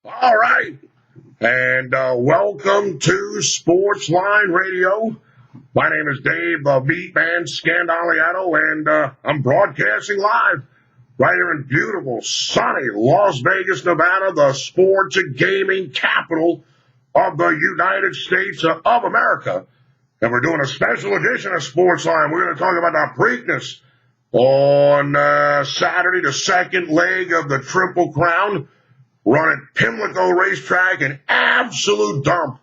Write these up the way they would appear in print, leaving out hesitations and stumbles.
All right. And welcome to Sportsline Radio. My name is Dave Beatman Scandaliato, and I'm broadcasting live right here in beautiful, sunny Las Vegas, Nevada, the sports and gaming capital of the United States of America. And we're doing a special edition of Sportsline. We're going to talk about the Preakness on Saturday, the second leg of the Triple Crown. Run at Pimlico Racetrack, an absolute dump.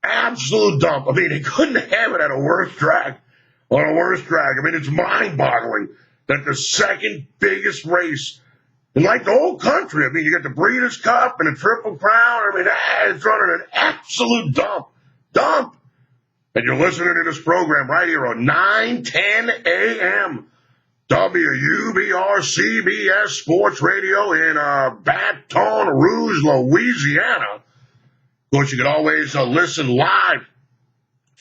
Absolute dump. I mean, they couldn't have it at a worse track. On a worse track. I mean, it's mind-boggling that the second biggest race in like the whole country. I mean, you got the Breeders' Cup and the Triple Crown. I mean, it's running an absolute dump. Dump. And you're listening to this program right here on 9:10 a.m. WUBR CBS Sports Radio in Baton Rouge, Louisiana. Of course, you can always listen live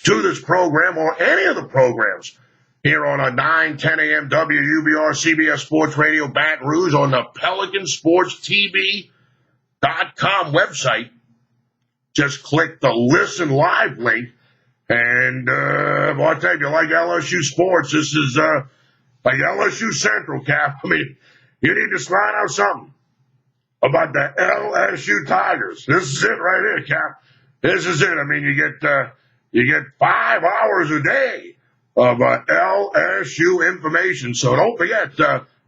to this program or any of the programs here on 9:10 a.m. WUBR CBS Sports Radio Baton Rouge on the PelicanSportsTV.com website. Just click the Listen Live link. And I'll tell you, if you like LSU sports, this is like LSU Central, Cap. I mean, you need to slide out something about the LSU Tigers. This is it right here, Cap. This is it. I mean, you get 5 hours a day of LSU information. So don't forget,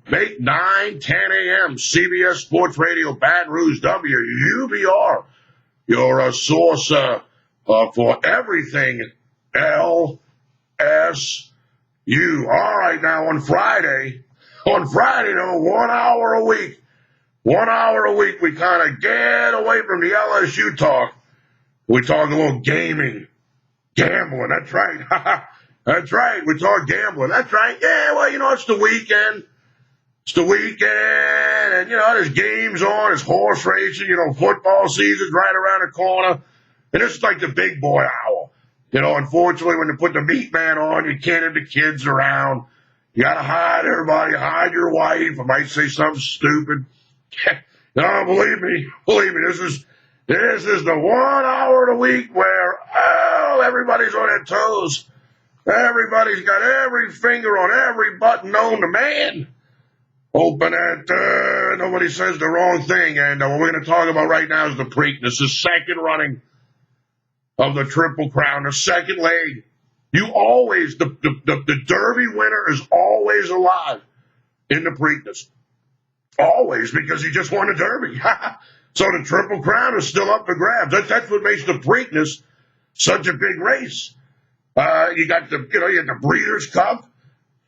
make 9:10 a.m. CBS Sports Radio Baton Rouge WUBR your source for everything LSU. All right, now on Friday, though, 1 hour a week. 1 hour a week, we kind of get away from the LSU talk. We talk a little gaming, gambling. That's right. That's right. We talk gambling. That's right. Yeah, well, it's the weekend. It's the weekend, and, there's games on. There's horse racing. Football season's right around the corner. And it's like the big boy hour. Unfortunately, when they put the meat man on, you can't have the kids around. You got to hide everybody, hide your wife. I might say something stupid. No, believe me, this is the 1 hour of the week where, everybody's on their toes. Everybody's got every finger on every button known to man. Hoping that nobody says the wrong thing. And what we're going to talk about right now is the Preakness, the second running of the Triple Crown, the second leg. You always, the Derby winner is always alive in the Preakness. Always, because he just won the Derby. So the Triple Crown is still up for grabs. That's what makes the Preakness such a big race. You got the Breeders' Cup.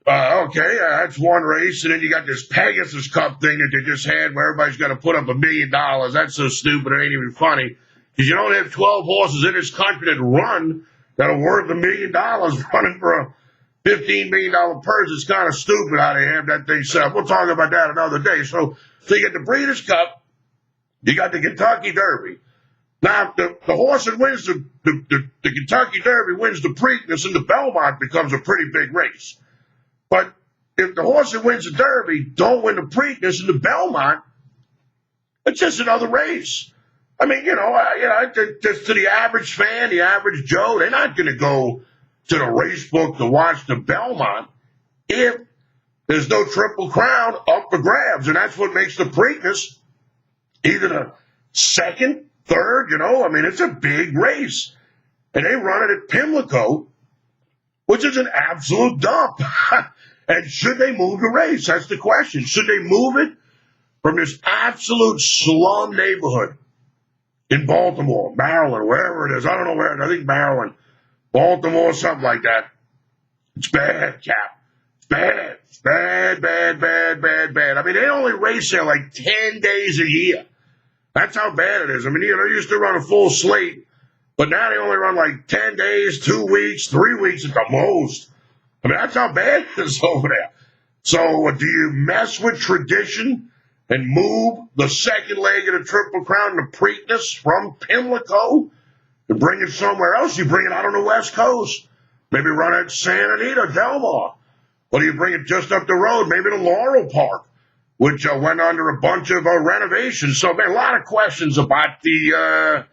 That's one race. And then you got this Pegasus Cup thing that they just had where everybody's got to put up $1 million. That's so stupid, it ain't even funny. Because you don't have 12 horses in this country that run that are worth $1 million running for a $15 million purse. It's kind of stupid how they have that thing set up. We'll talk about that another day. So you get the Breeders' Cup. You got the Kentucky Derby. Now, the horse that wins the Kentucky Derby wins the Preakness, and the Belmont becomes a pretty big race. But if the horse that wins the Derby don't win the Preakness and the Belmont, it's just another race. I mean, just to the average fan, the average Joe, they're not going to go to the race book to watch the Belmont if there's no Triple Crown up for grabs. And that's what makes the Preakness either the second, third, it's a big race. And they run it at Pimlico, which is an absolute dump. And should they move the race? That's the question. Should they move it from this absolute slum neighborhood in Baltimore, Maryland, wherever it is? I don't know where. I think Maryland, Baltimore, something like that. It's bad, Cap. It's bad. It's bad, bad, bad, bad, bad. I mean, they only race there like 10 days a year. That's how bad it is. I mean, they used to run a full slate, but now they only run like 10 days, 2 weeks, 3 weeks at the most. I mean, that's how bad it is over there. So do you mess with tradition and move the second leg of the Triple Crown, the Preakness, from Pimlico and bring it somewhere else? You bring it out on the West Coast. Maybe run it at Santa Anita, Del Mar. Or do you bring it just up the road, maybe to Laurel Park? which went under a bunch of renovations. So, man, a lot of questions about the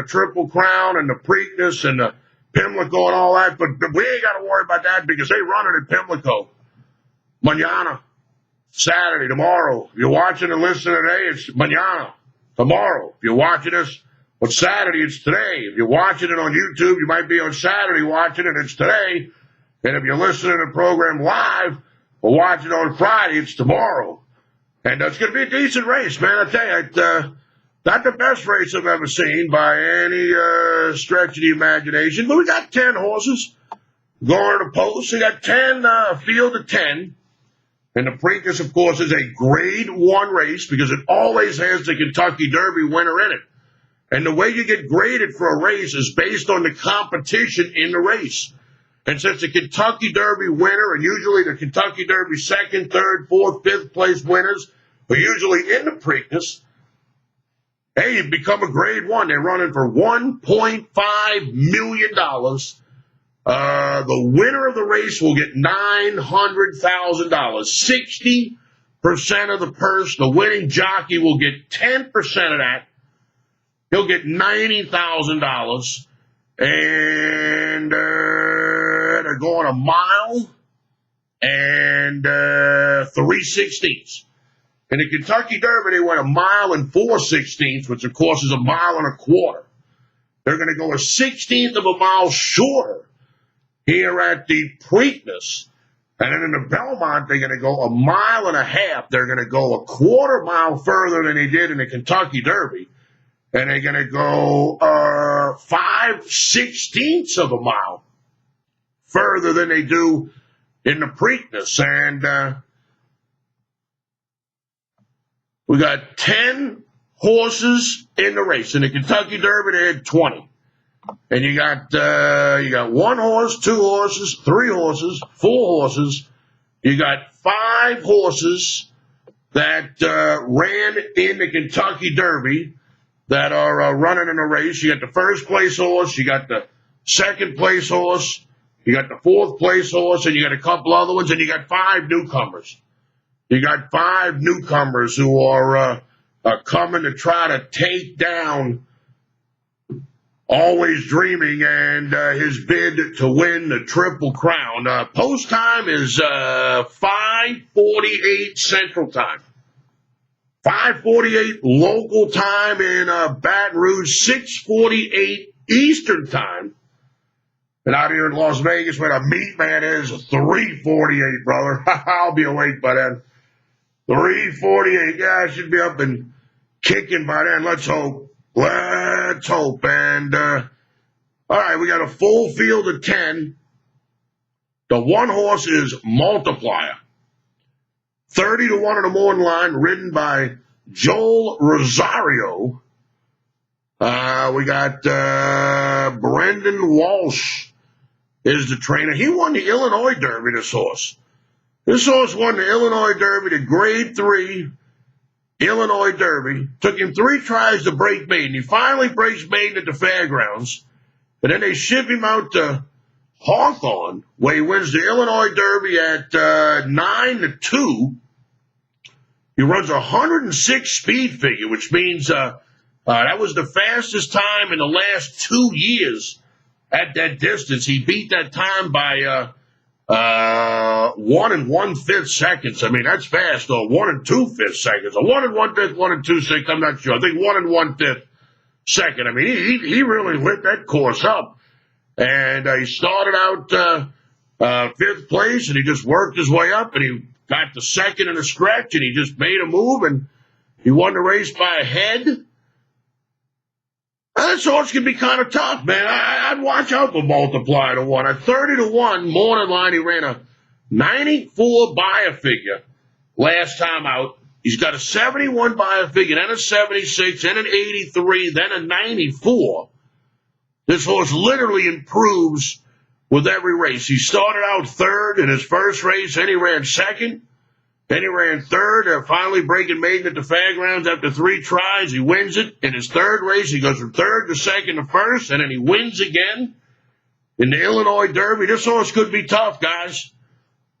Triple Crown and the Preakness and the Pimlico and all that, but we ain't got to worry about that because they run it at Pimlico. Mañana, Saturday, tomorrow. If you're watching and listening today, it's mañana, tomorrow. If you're watching us on Saturday, it's today. If you're watching it on YouTube, you might be on Saturday watching it, it's today. And if you're listening to the program live or watching it on Friday, it's tomorrow. And it's going to be a decent race, man. I tell you, it's not the best race I've ever seen by any stretch of the imagination. But we got 10 horses going to the post. We got 10, field of 10. And the Preakness, of course, is a grade 1 race because it always has the Kentucky Derby winner in it. And the way you get graded for a race is based on the competition in the race. And since the Kentucky Derby winner, and usually the Kentucky Derby 2nd, 3rd, 4th, 5th place winners are usually in the Preakness, hey, you become a grade 1. They're running for $1.5 million. The winner of the race will get $900,000. 60% of the purse. The winning jockey will get 10% of that. He'll get $90,000. And they're going a mile and 3/16. In the Kentucky Derby, they went a mile and 4/16, which, of course, is a mile and a quarter. They're going to go a 16th of a mile shorter here at the Preakness. And then in the Belmont, they're going to go a mile and a half. They're going to go a quarter mile further than they did in the Kentucky Derby. And they're going to go 5/16 of a mile further than they do in the Preakness. And we got 10 horses in the race. In the Kentucky Derby, they had 20. And you got 1 horse, 2 horses, 3 horses, 4 horses. You got 5 horses that ran in the Kentucky Derby that are running in the race. You got the 1st place horse, you got the 2nd place horse, you got the 4th place horse, and you got a couple other ones, and you got 5 newcomers. You got 5 newcomers who are coming to try to take down Always Dreaming and his bid to win the Triple Crown. Post time is 5:48 Central Time. 5:48 local time in Baton Rouge, 6:48 Eastern Time. And out here in Las Vegas, where the meat man is, 3:48, brother. I'll be awake by then. 3:48. Yeah, I should be up and kicking by then. Let's hope. Let's hope. And, all right, we got a full field of 10. The 1 horse is Multiplier. 30 to 1 in the morning line, ridden by Joel Rosario. We got Brendan Walsh is the trainer. He won the Illinois Derby, this horse. This horse won the Illinois Derby, the grade 3 Illinois Derby. Took him 3 tries to break maiden. He finally breaks maiden at the fairgrounds. And then they ship him out to Hawthorne, where he wins the Illinois Derby at 9-2. He runs 106 speed figure, which means that was the fastest time in the last 2 years at that distance. He beat that time by 1 1/5 seconds. I mean, that's fast, or 1 2/5 seconds. Or 1 1/5, 1 2/6, I'm not sure. I think 1 1/5 second. I mean, he really lit that course up. And he started out 5th place, and he just worked his way up, and he got the 2nd in a stretch, and he just made a move, and he won the race by a head. This horse can be kind of tough, man. I'd watch out for Multiplier to 1. At 30 to 1, morning line, he ran a 94 buyer figure last time out. He's got a 71 buyer figure, then a 76, then an 83, then a 94. This horse literally improves with every race. He started out 3rd in his first race, then he ran 2nd. Then he ran 3rd, finally breaking maiden at the fairgrounds after 3 tries. He wins it. In his 3rd race, he goes from 3rd to 2nd to 1st, and then he wins again in the Illinois Derby. This horse could be tough, guys,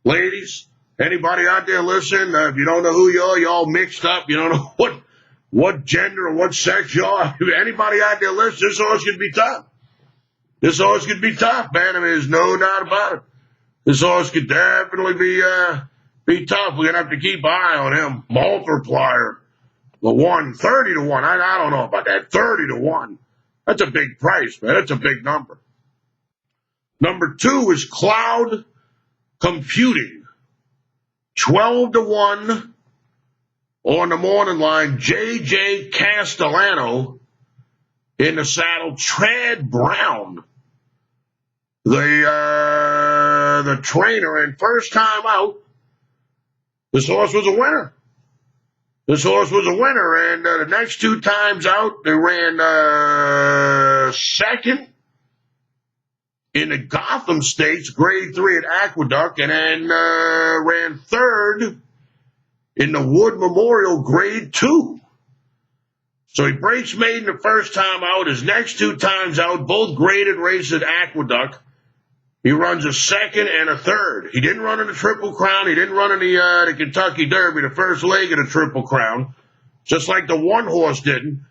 ladies. Anybody out there listening, if you don't know who you are, you're all mixed up. You don't know what gender or what sex you are. Anybody out there listening, this horse could be tough. This horse could be tough, man. I mean, there's no doubt about it. This horse could definitely be tough. We're going to have to keep an eye on him. Multiplier, the 30 to 1. I don't know about that. 30 to 1. That's a big price, man. That's a big number. Number 2 is Cloud Computing. 12 to 1 on the morning line. J.J. Castellano in the saddle. Trad Brown, the trainer, and first time out, this horse was a winner. This horse was a winner, and the next 2 times out, they ran second in the Gotham Stakes, Grade 3 at Aqueduct, and then ran third in the Wood Memorial, Grade 2. So he breaks maiden the first time out. His next 2 times out, both graded races at Aqueduct. He runs a second and a third. He didn't run in the Triple Crown. He didn't run in the Kentucky Derby, the first leg of the Triple Crown, just like the one horse didn't.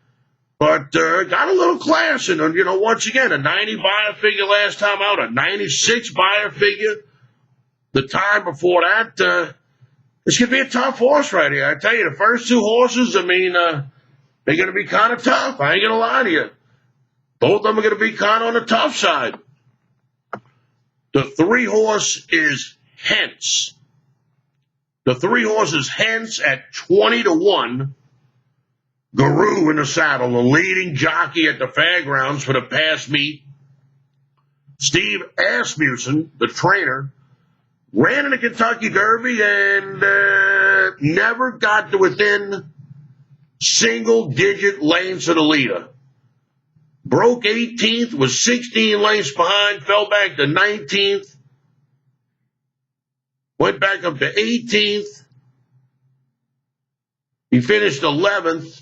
But got a little class in him. You know, once again, a 90 buyer figure last time out, a 96 buyer figure the time before that. This could be a tough horse right here. I tell you, the first 2 horses, I mean, they're going to be kind of tough. I ain't going to lie to you. Both of them are going to be kind of on the tough side. The 3 horse is Hence. The 3 horses Hence at 20 to 1. Guru in the saddle, the leading jockey at the fairgrounds for the past meet. Steve Asmussen, the trainer, ran in the Kentucky Derby and never got to within single-digit lengths of the leader. Broke 18th, was 16 lengths behind, fell back to 19th, went back up to 18th. He finished 11th.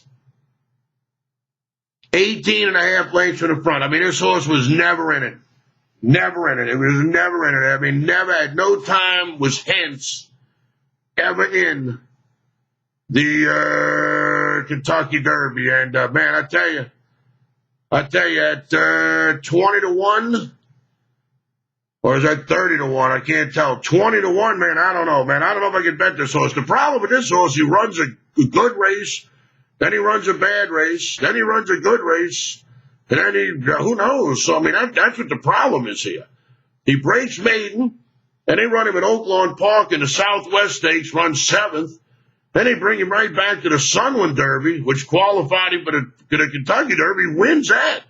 18 and a half lengths from the front. I mean, this horse was never in it. Never in it. It was never in it. I mean, never at no time was Hence ever in the Kentucky Derby. And, man, I tell you, at 20 to 1, or is that 30 to 1? I can't tell. 20 to 1, man, I don't know, man. I don't know if I can bet this horse. The problem with this horse, he runs a good race, then he runs a bad race, then he runs a good race, and then who knows? So, I mean, that's what the problem is here. He breaks maiden, and they run him at Oaklawn Park in the Southwest Stakes, runs 7th. Then they bring him right back to the Sunland Derby, which qualified him for the Kentucky Derby, wins that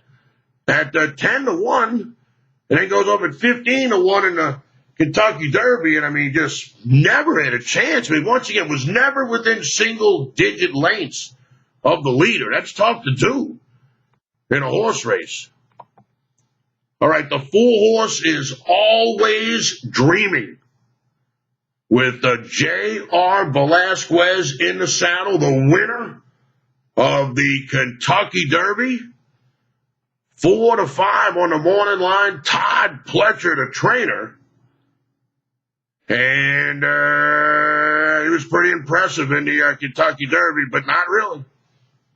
at 10 to 1, and then goes up at 15 to 1 in the Kentucky Derby, and I mean, just never had a chance. I mean, once again, was never within single-digit lengths of the leader. That's tough to do in a horse race. All right, the 4 horse is Always Dreaming, with J.R. Velasquez in the saddle, the winner of the Kentucky Derby. 4 to 5 on the morning line. Todd Pletcher, the trainer. And he was pretty impressive in the Kentucky Derby, but not really.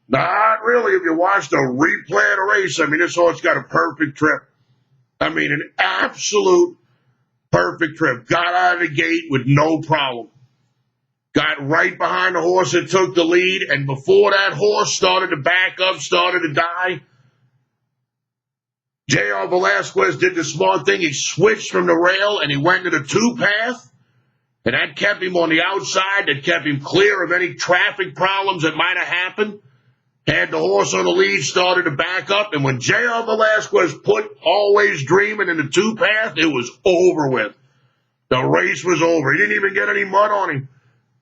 Not really. If you watch the replay of the race, I mean, this horse got a perfect trip. I mean, an absolute perfect trip. Got out of the gate with no problem. Got right behind the horse that took the lead, and before that horse started to back up, started to die, J.R. Velasquez did the smart thing. He switched from the rail, and he went to the 2-path, and that kept him on the outside. That kept him clear of any traffic problems that might have happened. Had the horse on the lead, started to back up, and when J.R. Velasquez put Always Dreaming in the 2-path, it was over with. The race was over. He didn't even get any mud on him.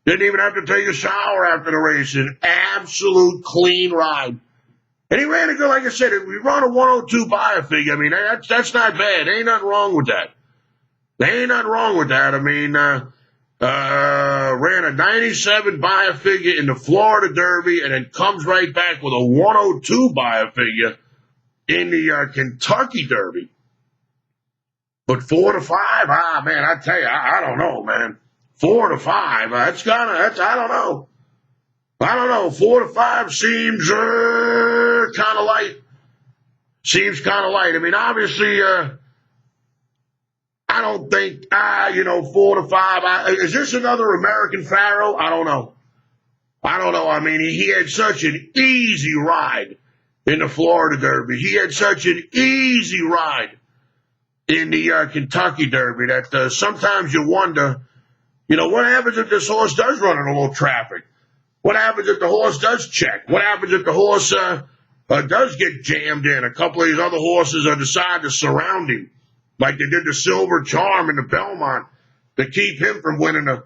Didn't even have to take a shower after the race. An absolute clean ride. And he ran a good, like I said, we run a 102 buyer figure. I mean, that's not bad. There ain't nothing wrong with that. There ain't nothing wrong with that. I mean, ran a 97 buyer figure in the Florida Derby and then comes right back with a 102 buyer figure in the Kentucky Derby. But 4 to 5, man, I tell you, I don't know, man. 4 to 5. I don't know. I don't know. 4 to 5 seems kind of light. Seems kind of light. I mean, obviously, I don't think, 4 to 5. Is this another American Pharaoh? I don't know. I mean, he had such an easy ride in the Florida Derby. He had such an easy ride in the Kentucky Derby that sometimes you wonder, what happens if this horse does run in a little traffic? What happens if the horse does check? What happens if the horse does get jammed in? A couple of these other horses decide to surround him, like they did the Silver Charm in the Belmont, to keep him from winning a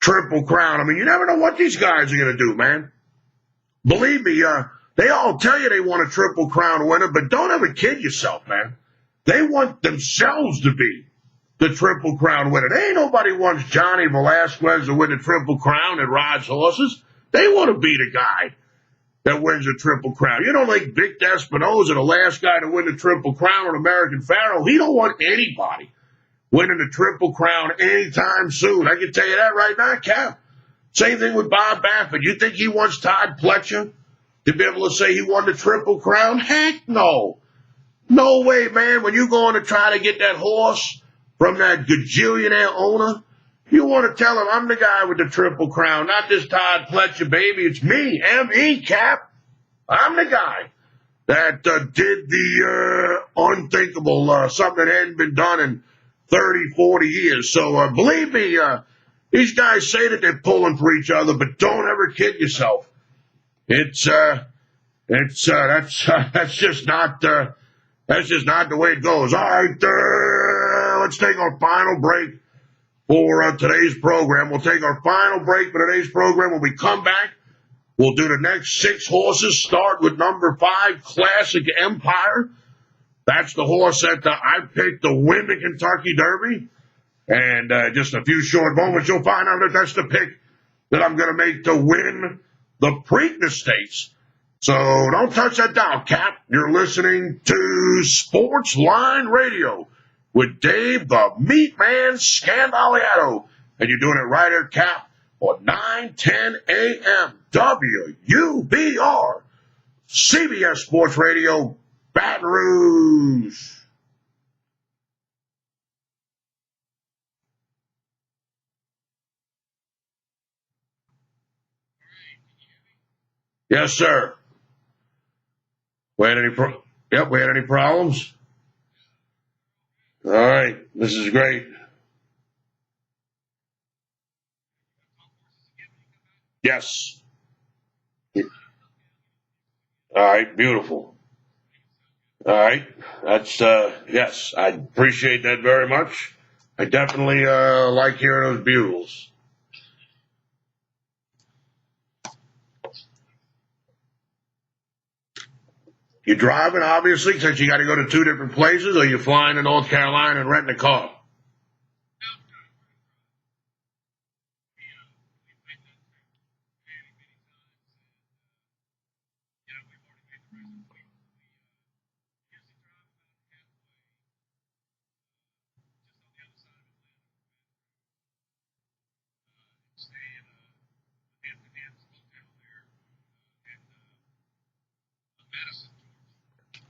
Triple Crown. I mean, you never know what these guys are going to do, man. Believe me, they all tell you they want a Triple Crown winner, but don't ever kid yourself, man. They want themselves to be the Triple Crown winner. There ain't nobody wants Johnny Velasquez to win the Triple Crown and rides horses. They want to be the guy that wins a Triple Crown. You don't like Vic Espinosa, the last guy to win the Triple Crown on American Pharaoh. He don't want anybody winning the Triple Crown anytime soon. I can tell you that right now, Cap. Same thing with Bob Baffert. You think he wants Todd Pletcher to be able to say he won the Triple Crown? Heck no. No way, man. When you going to try to get that horse from that gajillionaire owner, you want to tell him, I'm the guy with the Triple Crown, not this Todd Pletcher, baby. It's me, M.E. Cap. I'm the guy that did the unthinkable, something that hadn't been done in 30, 40 years. So believe me, these guys say that they're pulling for each other, but don't ever kid yourself. That's just not the way it goes. All right, let's take our final break for today's program. We'll take our final break for today's program. When we come back, we'll do the next 6 horses. Start with number 5, Classic Empire. That's the horse that I picked to win the Kentucky Derby. And just a few short moments, you'll find out that that's the pick that I'm going to make to win the Preakness Stakes. So don't touch that dial, Cap. You're listening to Sports Line Radio with Dave the Meat Man Scandaliato. And you're doing it right here, Cap, on 9:10 a.m. WUBR, CBS Sports Radio, Baton Rouge. Yes, sir. We had any problems? All right, this is great. Yes. All right, beautiful. All right, that's yes, I appreciate that very much. I definitely like hearing those bugles. You're driving, obviously, since you got to go to 2 different places, or you're flying to North Carolina and renting a car?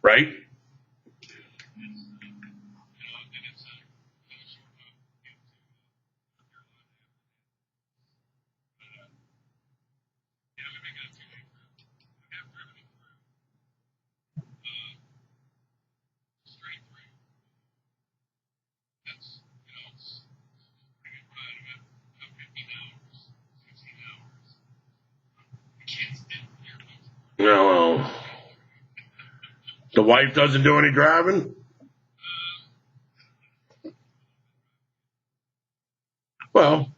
Right? No. The wife doesn't do any driving? Well,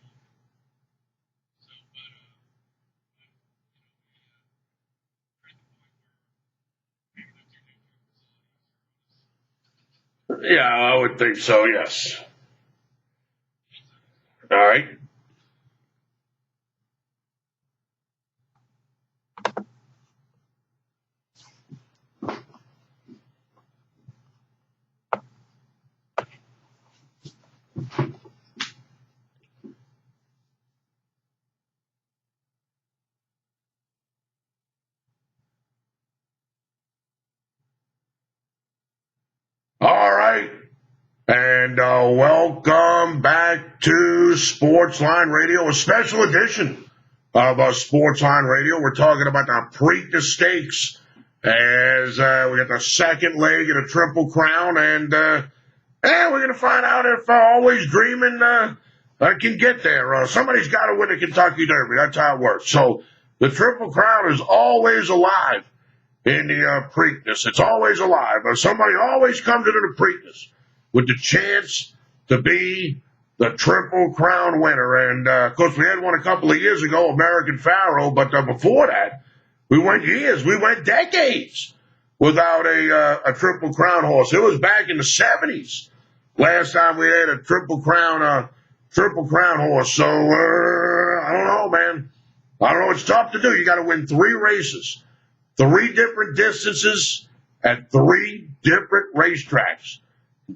yeah, I would think so, yes. All right. And welcome back to Sportsline Radio, a special edition of Sportsline Radio. We're talking about the Preakness Stakes as we got the second leg in a Triple Crown, and we're going to find out if Always Dreaming can get there. Somebody's got to win the Kentucky Derby. That's how it works. So the Triple Crown is always alive in the Preakness. It's always alive. Somebody always comes into the Preakness with the chance to be the Triple Crown winner. And, of course, we had one a couple of years ago, American Pharoah, but before that, we went decades without a Triple Crown horse. It was back in the 70s last time we had a Triple Crown horse. So, I don't know, man. I don't know. It's tough to do. You got to win 3 races, 3 different distances at 3 different racetracks.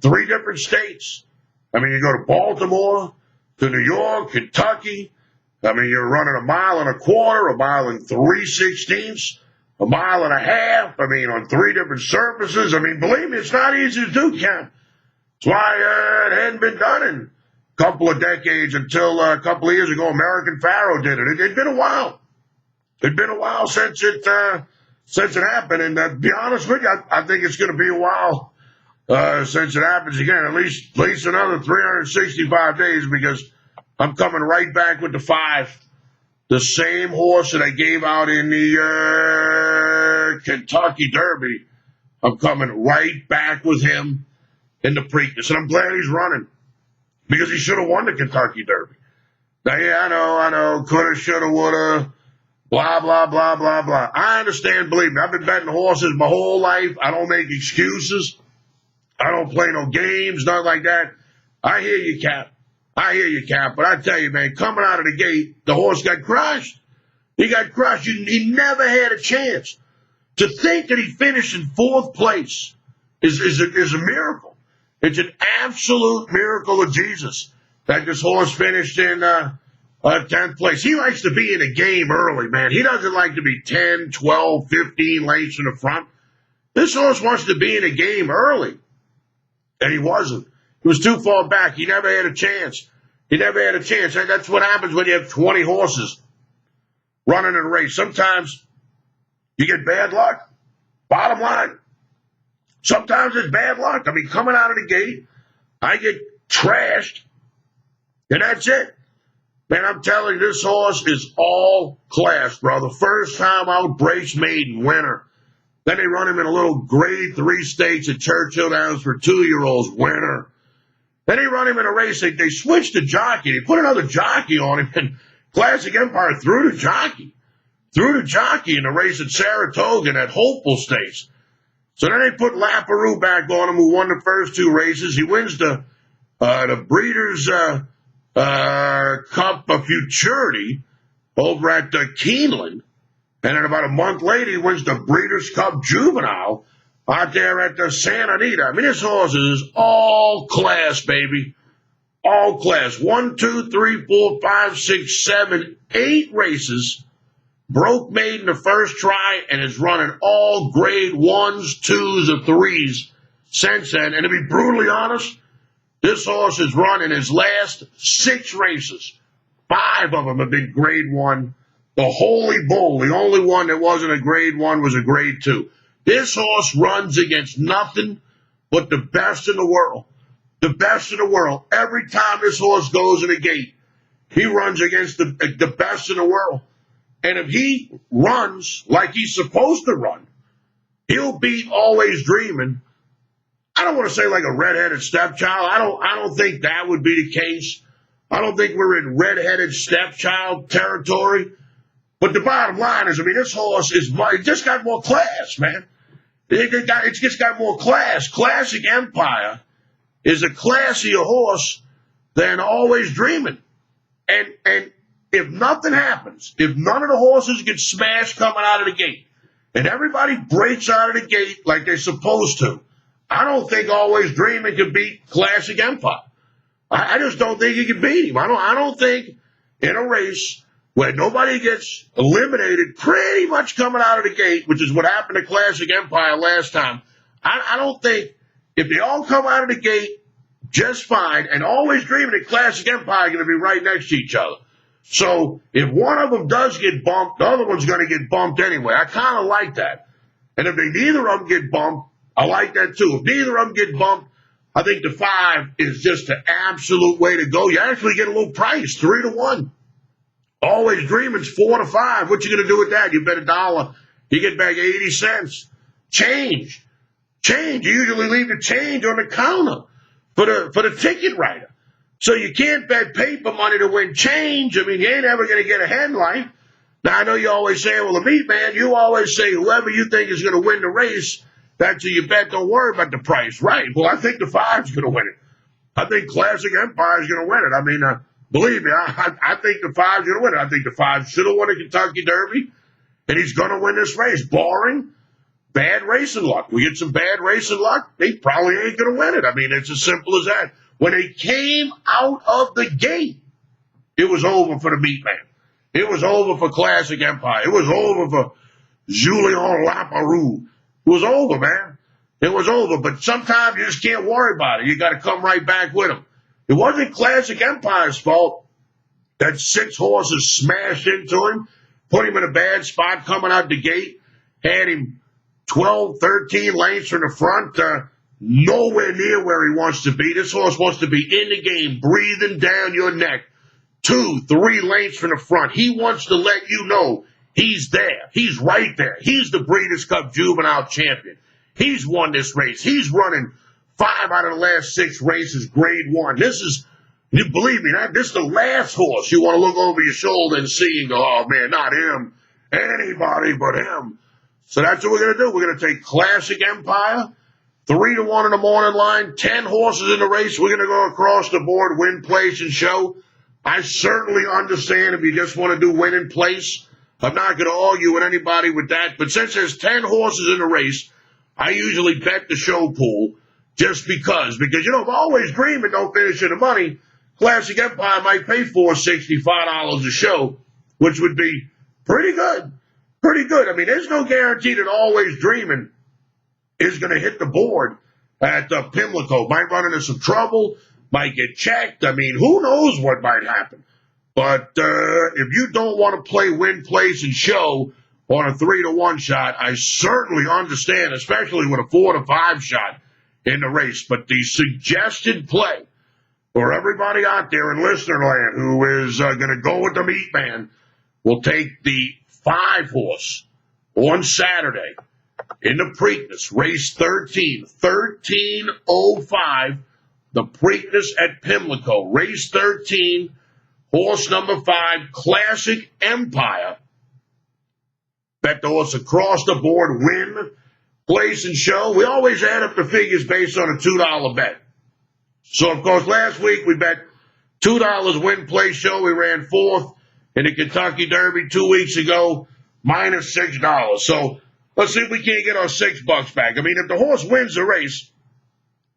3 different states. I mean, you go to Baltimore, to New York, Kentucky. I mean, you're running 1.25 miles, 1 mile and 3/16, 1.5 miles. I mean, on 3 different surfaces. I mean, believe me, it's not easy to do, Ken. That's why it hadn't been done in a couple of decades until a couple of years ago, American Pharoah did it. It'd been a while. It'd been a while since it happened. And to be honest with you, I think it's going to be a while since it happens again, at least another 365 days, because I'm coming right back with the 5. The same horse that I gave out in the Kentucky Derby. I'm coming right back with him in the Preakness. And I'm glad he's running, because he should have won the Kentucky Derby. Now, yeah, I know, coulda, shoulda, woulda, blah, blah, blah, blah, blah. I understand, believe me, I've been betting horses my whole life. I don't make excuses. I don't play no games, nothing like that. I hear you, Cap. But I tell you, man, coming out of the gate, the horse got crushed. He got crushed. He never had a chance. To think that he finished in 4th place is a miracle. It's an absolute miracle of Jesus that this horse finished in 10th place. He likes to be in a game early, man. He doesn't like to be 10, 12, 15 lengths in the front. This horse wants to be in a game early. And he wasn't. He was too far back. He never had a chance. And that's what happens when you have 20 horses running in a race. Sometimes you get bad luck. Bottom line. Sometimes it's bad luck. I mean, coming out of the gate, I get trashed. And that's it. Man, I'm telling you, this horse is all class, bro. The first time out, Brace Maiden, winner. Then they run him in a little grade 3 stakes at Churchill Downs for 2-year-olds, winner. Then they run him in a race. They switched the jockey. They put another jockey on him, and Classic Empire threw the jockey in the race at Saratoga in that Hopeful Stakes. So then they put Laperoux back on him, who won the first 2 races. He wins the Breeders' Cup of Futurity over at Keeneland. And then about a month later, he wins the Breeders' Cup Juvenile out there at the Santa Anita. I mean, this horse is all class, baby. All class. 1, 2, 3, 4, 5, 6, 7, 8 races. Broke Maiden the first try and is running all grade 1s, 2s, and 3s since then. And to be brutally honest, this horse has run in his last 6 races. 5 of them have been grade 1. The Holy Bull, the only one that wasn't a grade 1 was a grade 2. This horse runs against nothing but the best in the world. The best in the world. Every time this horse goes in the gate, he runs against the best in the world. And if he runs like he's supposed to run, he'll beat Always Dreaming. I don't want to say like a redheaded stepchild. I don't think that would be the case. I don't think we're in redheaded stepchild territory. But the bottom line is, I mean, this horse it just got more class, man. It's just got more class. Classic Empire is a classier horse than Always Dreaming. And if nothing happens, if none of the horses get smashed coming out of the gate, and everybody breaks out of the gate like they're supposed to, I don't think Always Dreaming can beat Classic Empire. I just don't think he can beat him. I don't think in a race where nobody gets eliminated pretty much coming out of the gate, which is what happened to Classic Empire last time. I don't think if they all come out of the gate just fine, and Always Dreaming and Classic Empire are going to be right next to each other. So if one of them does get bumped, the other one's going to get bumped anyway. I kind of like that. And if neither of them get bumped, I like that too. If neither of them get bumped, I think the 5 is just the absolute way to go. You actually get a little price, 3-1. Always Dreaming's 4-5. What you going to do with that? You bet $1. You get back 80 cents. Change. You usually leave the change on the counter for the ticket writer. So you can't bet paper money to win change. I mean, you ain't ever going to get a headline. Now, I know you always say, well, the meat man, you always say whoever you think is going to win the race, that's who you bet. Don't worry about the price. Right. Well, I think the 5's going to win it. I think Classic Empire is going to win it. I mean, believe me, I think the 5's going to win it. I think the 5 should have won the Kentucky Derby, and he's going to win this race, barring bad racing luck. We get some bad racing luck, he probably ain't going to win it. I mean, it's as simple as that. When they came out of the gate, it was over for the meat man. It was over for Classic Empire. It was over for Julien Laperoux. It was over, man. It was over. But sometimes you just can't worry about it. You got to come right back with him. It wasn't Classic Empire's fault that 6 horses smashed into him, put him in a bad spot coming out the gate, had him 12, 13 lengths from the front, nowhere near where he wants to be. This horse wants to be in the game, breathing down your neck, 2, 3 lengths from the front. He wants to let you know he's there. He's right there. He's the Breeders' Cup Juvenile Champion. He's won this race. He's running 5 out of the last 6 races, grade 1. This is, you believe me, this is the last horse you want to look over your shoulder and see and go, oh man, not him, anybody but him. So that's what we're going to do. We're going to take Classic Empire, 3-1 in the morning line, 10 horses in the race. We're going to go across the board, win, place, and show. I certainly understand if you just want to do win and place. I'm not going to argue with anybody with that. But since there's 10 horses in the race, I usually bet the show pool just because, you know, if Always Dreaming don't finish in the money, Classic Empire might pay $465 a show, which would be pretty good. Pretty good. I mean, there's no guarantee that Always Dreaming is going to hit the board at Pimlico. Might run into some trouble, might get checked. I mean, who knows what might happen. But if you don't want to play win, place, and show on a 3-1 shot, I certainly understand, especially with a 4-5 shot in the race. But the suggested play for everybody out there in listener land who is going to go with the meat man will take the 5 horse on Saturday in the Preakness, race 1305, the Preakness at Pimlico, race 13, horse number 5, Classic Empire. Bet the horse across the board, win, place, and show. We always add up the figures based on a $2 bet. So, of course, last week we bet $2 win, place, show. We ran 4th in the Kentucky Derby 2 weeks ago, minus $6. So let's see if we can't get our $6 back. I mean, if the horse wins the race,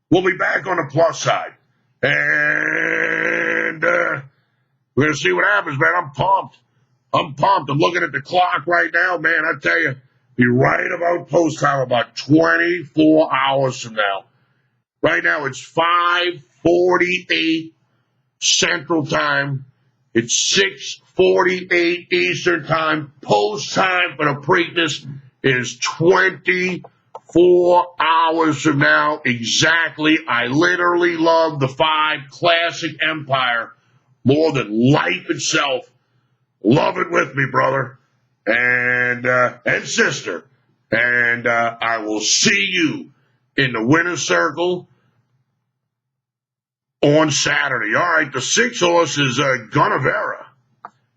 we'll be back on the plus side. And we're going to see what happens, man. I'm pumped. I'm looking at the clock right now, man. I tell you, be right about post time, about 24 hours from now. Right now, it's 5:48 Central Time. It's 6:48 Eastern Time. Post time for the Preakness is 24 hours from now exactly. I literally love the 5 Classic Empire more than life itself. Love it with me, brother and sister. And I will see you in the winner's circle on Saturday. All right, the 6 horse is Gunnevera.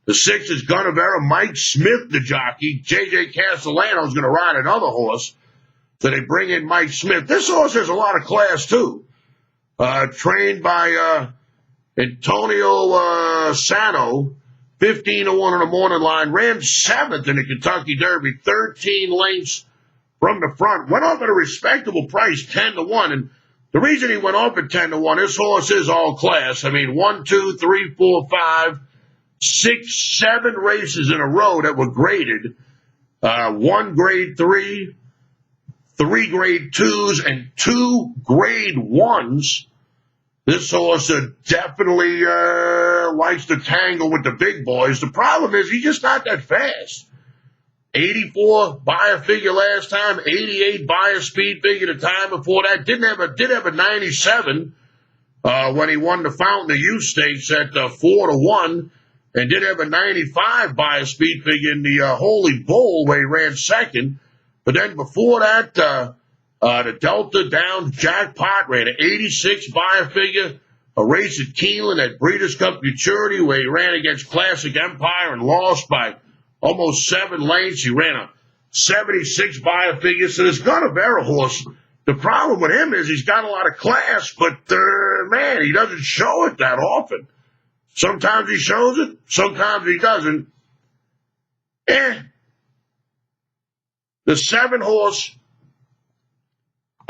The 6 is Gunnevera. Mike Smith, the jockey. J.J. Castellano's going to ride another horse. So they bring in Mike Smith. This horse has a lot of class, too. Trained by Antonio Sano. 15-1 on the morning line. Ran 7th in the Kentucky Derby. 13 lengths from the front. Went up at a respectable price, 10-1. And the reason he went up at 10-1, this horse is all class. I mean, 1, 2, 3, 4, 5, 6, 7 races in a row that were graded. 1 grade 3, 3 grade 2s, and 2 grade 1s. This horse definitely likes to tangle with the big boys. The problem is he's just not that fast. 84 buyer figure last time, 88 buyer speed figure the time before that. Did have a 97 when he won the Fountain of Youth Stakes at 4-1, and did have a 95 buyer speed figure in the Holy Bull where he ran second. But then before that, the Delta Downs Jackpot ran an 86 buyer figure, a race at Keeneland at Breeders' Cup Futurity where he ran against Classic Empire and lost by almost 7 lengths. He ran a 76 buyer figure. So this Gunnavera horse, the problem with him is he's got a lot of class, but man, he doesn't show it that often. Sometimes he shows it, sometimes he doesn't. The 7 horse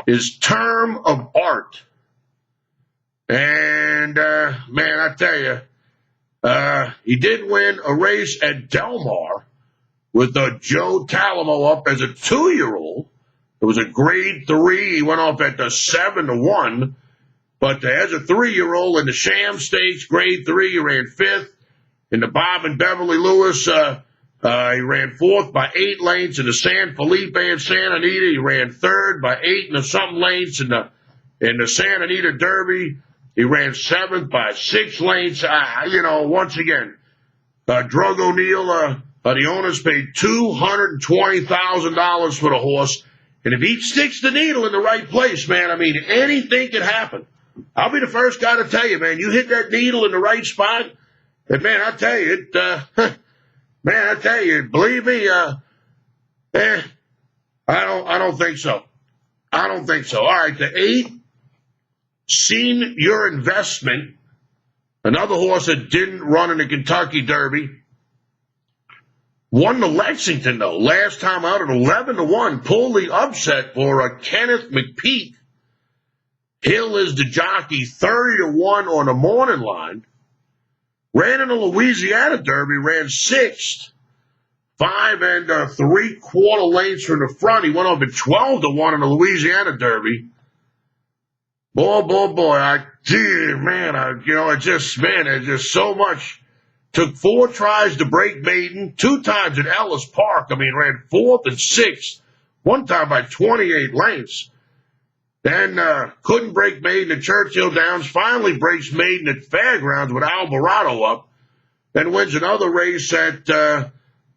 is Term of Art. And, man, I tell you, he did win a race at Del Mar with Joe Talamo up as a 2-year-old. It was a grade 3. He went off at the 7-1. But as a 3-year-old in the Sham Stakes, grade 3, he ran 5th. In the Bob and Beverly Lewis, he ran 4th by 8 lengths. In the San Felipe and Santa Anita, he ran 3rd by 8 and some lengths. In the Santa Anita Derby, he ran 7th by 6 lengths. Once again, Drug O'Neill, the owners paid $220,000 for the horse. And if he sticks the needle in the right place, man, I mean, anything can happen. I'll be the first guy to tell you, man, you hit that needle in the right spot, and, man, I tell you, believe me, I don't think so. I don't think so. All right, the 8, Seen Your Investment, another horse that didn't run in the Kentucky Derby. Won the Lexington, though, last time out at 11-1. Pulled the upset for Kenneth McPeak. Hill is the jockey, 30-1 on the morning line. Ran in the Louisiana Derby, ran 6th. 5 3/4 lengths from the front. He went up at 12-1 in the Louisiana Derby. Boy, it's just so much. Took 4 tries to break maiden, 2 times at Ellis Park. I mean, ran 4th and 6th, one time by 28 lengths. Then couldn't break maiden at Churchill Downs. Finally breaks maiden at Fairgrounds with Alvarado up. Then wins another race at the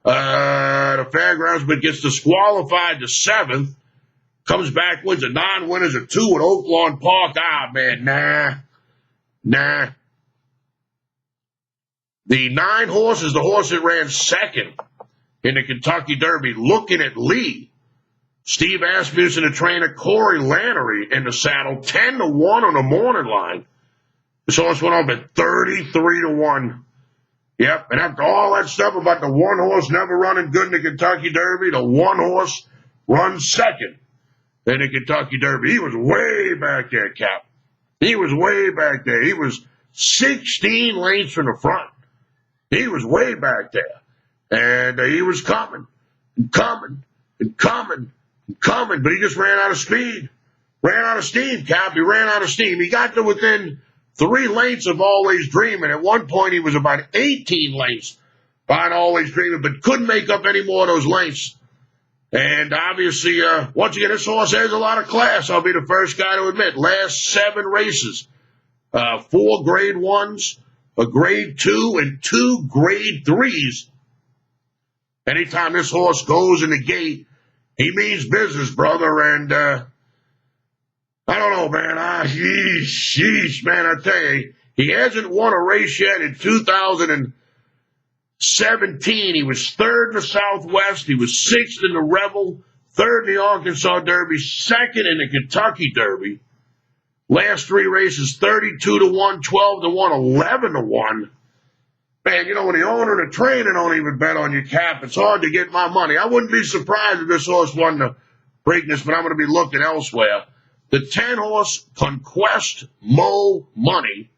Fairgrounds, but gets disqualified to 7th. Comes back, wins a non-winners at 2 at Oaklawn Park. Nah. The 9 horse is the horse that ran second in the Kentucky Derby, Looking at Lee. Steve Asmussen, the trainer, Corey Lannery in the saddle, 10-1 on the morning line. This horse went up at 33-1. Yep, and after all that stuff about the 1 horse never running good in the Kentucky Derby, the 1 horse runs second in the Kentucky Derby. He was way back there, Cap. He was way back there. He was 16 lengths from the front. He was way back there. And he was coming, but he just ran out of speed. Ran out of steam, Cap. He ran out of steam. He got to within 3 lengths of Always Dreaming. At one point, he was about 18 lengths behind Always Dreaming, but couldn't make up any more of those lengths. And obviously, once again, this horse has a lot of class. I'll be the first guy to admit. Last 7 races, 4 grade 1s, a grade 2, and 2 grade 3s. Anytime this horse goes in the gate, he means business, brother. And I don't know, man. Sheesh, man, I tell you, he hasn't won a race yet. In 2017, he was 3rd in the Southwest. He was 6th in the Rebel, 3rd in the Arkansas Derby, 2nd in the Kentucky Derby. Last 3 races, 32-1, 12-1, 11-1. Man, when the owner and the trainer don't even bet on your, Cap, it's hard to get my money. I wouldn't be surprised if this horse won the Preakness, but I'm going to be looking elsewhere. The 10 horse Conquest Mo Money.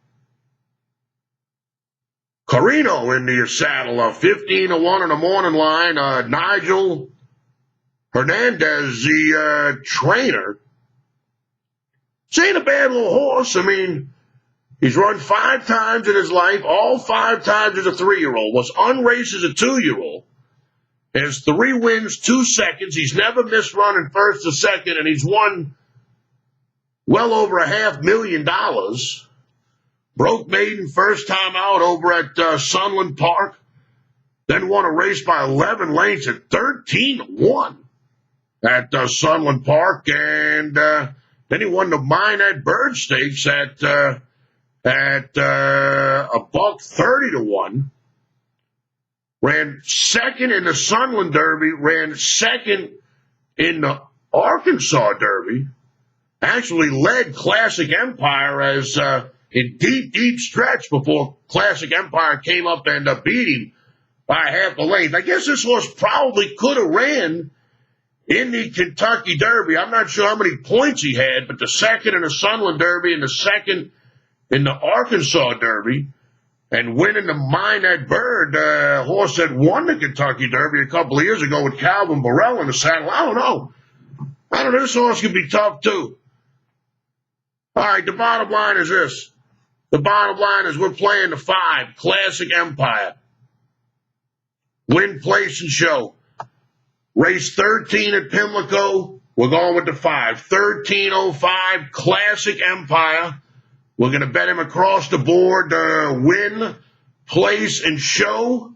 Carino in the saddle, 15-1 on the morning line. Nigel Hernandez, the trainer. This ain't a bad little horse. I mean, He's run 5 times in his life, all 5 times as a 3-year-old. Was unraced as a 2-year-old. Has 3 wins, 2 seconds. He's never missed running first or second, and he's won well over $500,000. Broke maiden first time out over at Sunland Park. Then won a race by 11 lengths at 13-1 at Sunland Park. And then he won the Minot Bird Stakes at $130-1. Ran second in the Sunland Derby, ran second in the Arkansas Derby. Actually led Classic Empire as in deep stretch before Classic Empire came up and beat him by half a length. I guess this horse probably could have ran in the Kentucky Derby. I'm not sure how many points he had, but the second in the Sunland Derby and the second in the Arkansas Derby, and winning the Minot Bird, horse that won the Kentucky Derby a couple of years ago with Calvin Burrell in the saddle. I don't know. This horse could be tough too. All right, the bottom line is this. The bottom line is we're playing the 5, Classic Empire. Win, place, and show. Race 13 at Pimlico. We're going with the 5. 13:05, Classic Empire. We're going to bet him across the board, win, place, and show.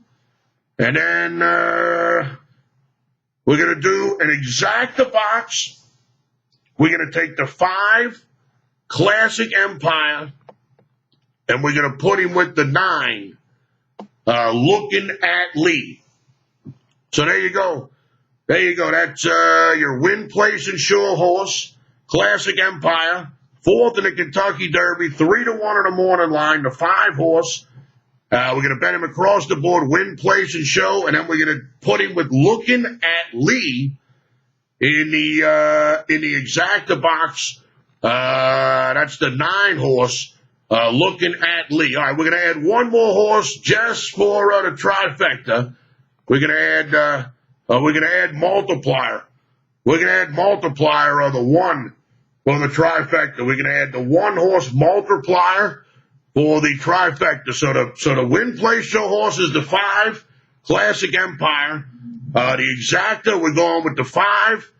And then we're going to do an exacta box. We're going to take the 5, Classic Empire, and we're going to put him with the 9, Looking at Lee. So there you go. There you go. That's your win, place, and show horse, Classic Empire. 4th in the Kentucky Derby, 3-1 in the morning line, the 5 horse. We're going to bet him across the board, win, place, and show, and then we're going to put him with Looking at Lee in the exacta box. That's the 9 horse, Looking at Lee. All right, we're going to add one more horse just for the trifecta. We're going to add Multiplier. We're going to add Multiplier on the 1. For the trifecta, we're going to add the 1 horse Multiplier for the trifecta. So the win, place, show horse is the 5, Classic Empire. The exacta, we're going with the 5,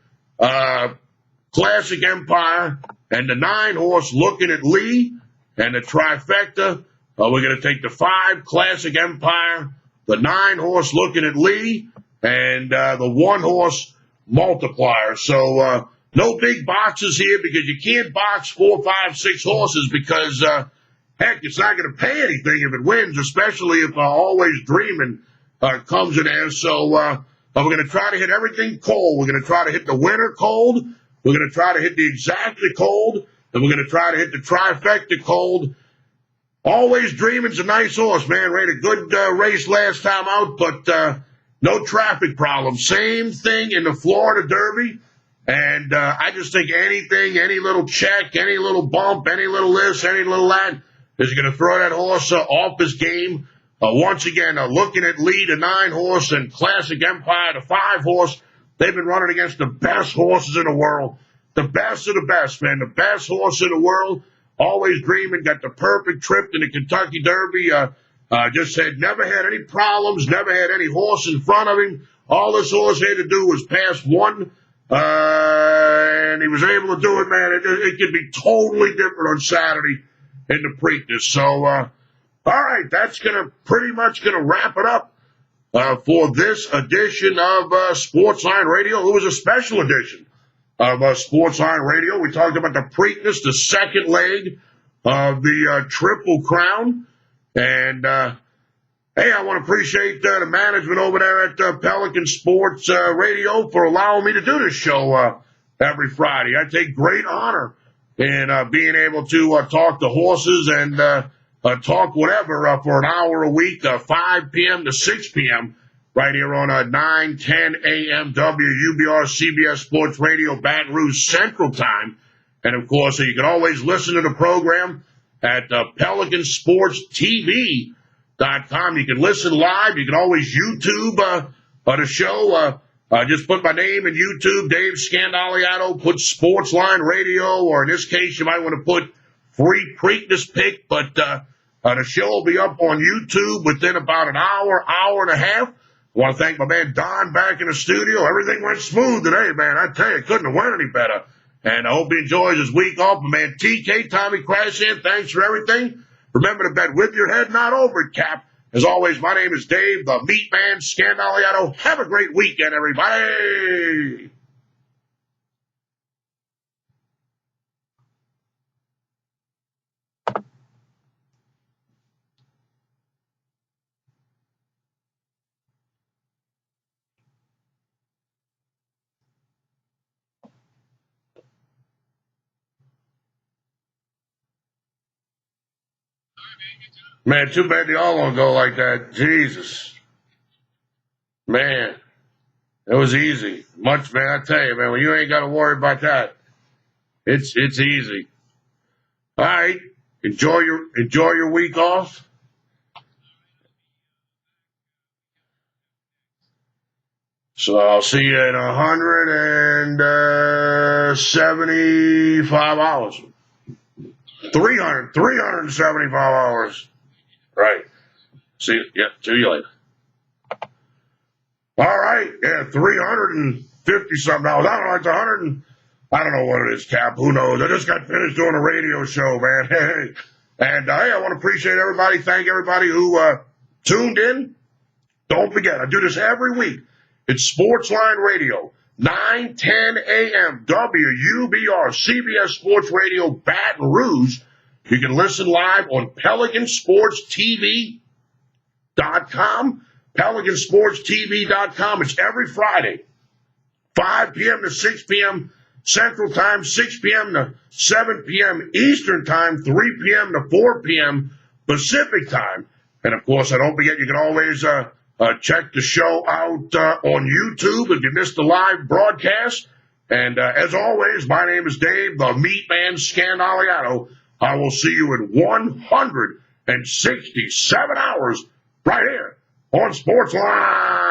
Classic Empire, and the 9 horse Looking at Lee. And the trifecta, we're going to take the 5, Classic Empire, the 9 horse Looking at Lee, and the 1 horse Multiplier. So no big boxes here because you can't box 4, 5, 6 horses because, heck, it's not going to pay anything if it wins, especially if Always Dreaming comes in there. So we're going to try to hit everything cold. We're going to try to hit the winner cold. We're going to try to hit the exacta cold. And we're going to try to hit the trifecta cold. Always Dreaming's a nice horse, man. Ran a good race last time out, but no traffic problem. Same thing in the Florida Derby. And I just think anything, any little check, any little bump, any little this, any little that, is going to throw that horse off his game. Once again, Looking at Lee, the 9 horse, and Classic Empire, the 5 horse. They've been running against the best horses in the world. The best of the best, man. The best horse in the world. Always Dreaming, got the perfect trip in the Kentucky Derby. Just never had any problems, never had any horse in front of him. All this horse had to do was pass 1. And he was able to do it, man. It could be totally different on Saturday in the Preakness. So, all right, that's pretty much gonna wrap it up for this edition of Sportsline Radio. It was a special edition of Sportsline Radio. We talked about the Preakness, the second leg of the Triple Crown, and hey, I want to appreciate the management over there at Pelican Sports Radio for allowing me to do this show every Friday. I take great honor in being able to talk to horses and talk whatever for an hour a week, 5 p.m. to 6 p.m. right here on 9:10 a.m. WUBR CBS Sports Radio, Baton Rouge Central Time. And, of course, you can always listen to the program at PelicanSportsTV.com. You can listen live. You can always YouTube the show. Just put my name in YouTube, Dave Scandaliato, put Sportsline Radio, or in this case, you might want to put free Preakness pick, but the show will be up on YouTube within about an hour, hour and a half. I want to thank my man Don back in the studio. Everything went smooth today, man. I tell you, couldn't have went any better. And I hope he enjoys his week off. My man TK, Tommy Crash in, thanks for everything. Remember to bet with your head, not over it, Cap. As always, my name is Dave, the Meat Man Scandaliato. Have a great weekend, everybody. Man, too bad they all don't go like that. Jesus. Man, it was easy. Much, man, I tell you, man, when you ain't got to worry about that, it's easy. All right. Enjoy your week off. So I'll see you in 175 hours. 375 hours. Right. See you later. All right. Yeah, 350 something hours. I don't know, it's 100 and, I don't know what it is, Cap. Who knows? I just got finished doing a radio show, man. Hey. And hey, I want to appreciate everybody. Thank everybody who tuned in. Don't forget, I do this every week. It's Sportsline Radio, 9:10 a.m. WUBR, CBS Sports Radio, Baton Rouge. You can listen live on PelicanSportsTV.com. PelicanSportsTV.com. It's every Friday, 5 p.m. to 6 p.m. Central Time, 6 p.m. to 7 p.m. Eastern Time, 3 p.m. to 4 p.m. Pacific Time. And, of course, don't forget, you can always check the show out on YouTube if you missed the live broadcast. And as always, my name is Dave, the Meat Man Scandaliato. I will see you in 167 hours right here on Sportsline.